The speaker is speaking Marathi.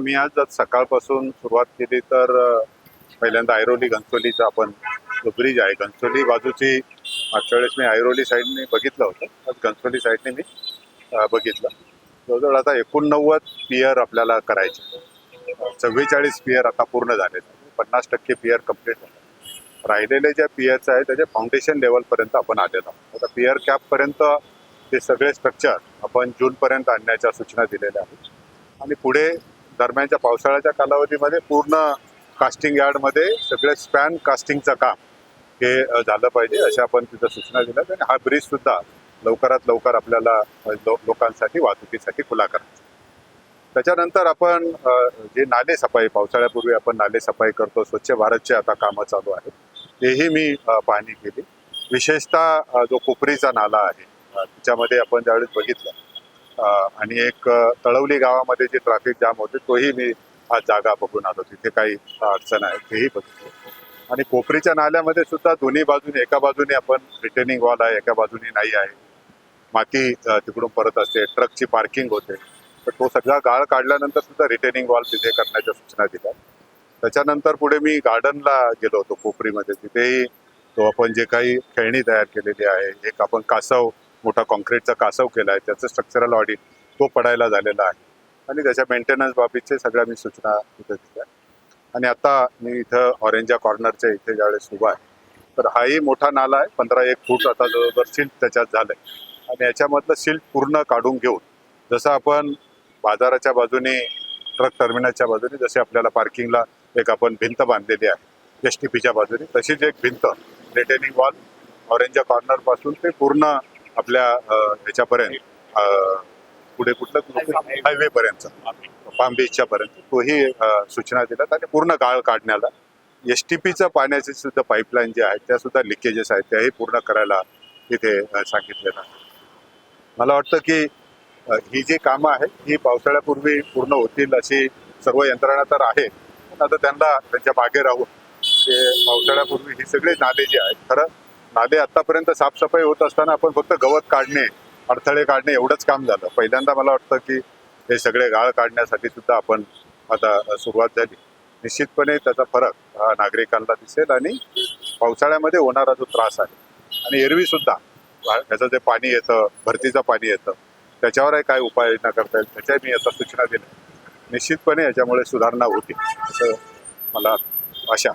मी आज सकाळपासून सुरुवात केली तर पहिल्यांदा ऐरोली घनसोलीचा आपण जो ब्रिज आहे घनसोली बाजूची मागच्या वेळेस मी ऐरोली साईडने बघितलं होतं, आज घनसोली साईडने मी बघितलं. जवळजवळ आता 89 पियर आपल्याला करायचे. 44 पियर आता पूर्ण झाले, 50% पियर कम्प्लीट झाले. राहिलेले ज्या पियरचं आहे त्याच्या फाउंडेशन लेवलपर्यंत आपण आलेलो आहोत. आता पियर कॅपपर्यंत ते सगळे स्ट्रक्चर आपण जूनपर्यंत आणण्याच्या सूचना दिलेल्या आहेत आणि पुढे दरम्यानच्या पावसाळ्याच्या कालावधीमध्ये पूर्ण कास्टिंग यार्डमध्ये सगळे स्पॅन कास्टिंगचं काम हे झालं पाहिजे अशा आपण तिथं सूचना दिल्यात. आणि हा ब्रिज सुद्धा लवकरात लवकर आपल्याला लोकांसाठी वाहतुकीसाठी खुला करायचा. त्याच्यानंतर आपण जे नाले सफाई पावसाळ्यापूर्वी आपण नाले सफाई करतो, स्वच्छ भारतचे आता कामं चालू आहेत, तेही मी पाहणी केली. विशेषतः जो कोपरीचा नाला आहे त्याच्यामध्ये आपण ज्यावेळेस बघितलं आणि एक तळवली गावामध्ये जे ट्रॅफिक जाम होते तोही मी आज जागा बघून आलो, तिथे काही अडचण आहे तेही बघितलं. आणि कोपरीच्या नाल्यामध्ये सुद्धा दोन्ही बाजूने, एका बाजूने आपण रिटेनिंग वॉल आहे, एका बाजूने नाही आहे, माती तिकडून परत असते, ट्रकची पार्किंग होते, तर तो सगळा गाळ काढल्यानंतर सुद्धा रिटेनिंग वॉल तिथे करण्याच्या सूचना दिल्या. त्याच्यानंतर पुढे मी गार्डनला गेलो होतो कोपरीमध्ये, तिथेही तो आपण जे काही खेळणी तयार केलेली आहे, एक आपण कासव मोठा कॉन्क्रीटचा कासव केला आहे, त्याचं स्ट्रक्चरल ऑडिट तो पडायला झालेला आहे आणि त्याच्या मेंटेनन्स बाबतीचे सगळ्या मी सूचना तिथे दिल्या. आणि आता मी इथं ऑरेंजा कॉर्नरच्या इथे ज्यावेळेस उभा आहे तर हाही मोठा नाला आहे, 15-1 फूट आता जवळजवळ सिल्ट त्याच्यात झालंय आणि याच्यामधलं सिल्ट पूर्ण काढून घेऊन जसं आपण बाजाराच्या बाजूने, ट्रक टर्मिनलच्या बाजूने जसे आपल्याला पार्किंगला एक आपण भिंत बांधलेली आहे STPच्या बाजूने, तशीच एक भिंत रिटेनिंग वॉल ऑरेंजा कॉर्नर पासून ते पूर्ण आपल्या ह्याच्यापर्यंत पुढे कुठलं हायवे पर्यंत, पाम बीचच्या पर्यंत तोही सूचना दिल्यात. आणि पूर्ण गाळ काढण्याला STPचं पाण्याचे सुद्धा पाईपलाईन जे आहेत त्या सुद्धा लिकेजेस आहेत त्याही पूर्ण करायला तिथे सांगितलेलं आहे. मला वाटतं की ही जी कामं आहेत ही पावसाळ्यापूर्वी पूर्ण होतील अशी सर्व यंत्रणा तर आहे, पण आता त्यांना त्यांच्या मागे राहून ते पावसाळ्यापूर्वी ही सगळी नाले जी आहेत, खरं नाले आतापर्यंत साफसफाई होत असताना आपण फक्त गवत काढणे, अडथळे काढणे एवढंच काम झालं. पहिल्यांदा मला वाटतं की हे सगळे गाळ काढण्यासाठी सुद्धा आपण आता सुरुवात झाली. निश्चितपणे त्याचा फरक नागरिकांना दिसेल आणि पावसाळ्यामध्ये होणारा जो त्रास आहे आणि एरवी सुद्धा ह्याचं जे पाणी येतं, भरतीचं पाणी येतं, त्याच्यावरही काय उपाययोजना करता येईल त्याच्या मी आता सूचना दिल्या. निश्चितपणे याच्यामुळे सुधारणा होती असं मला आशा.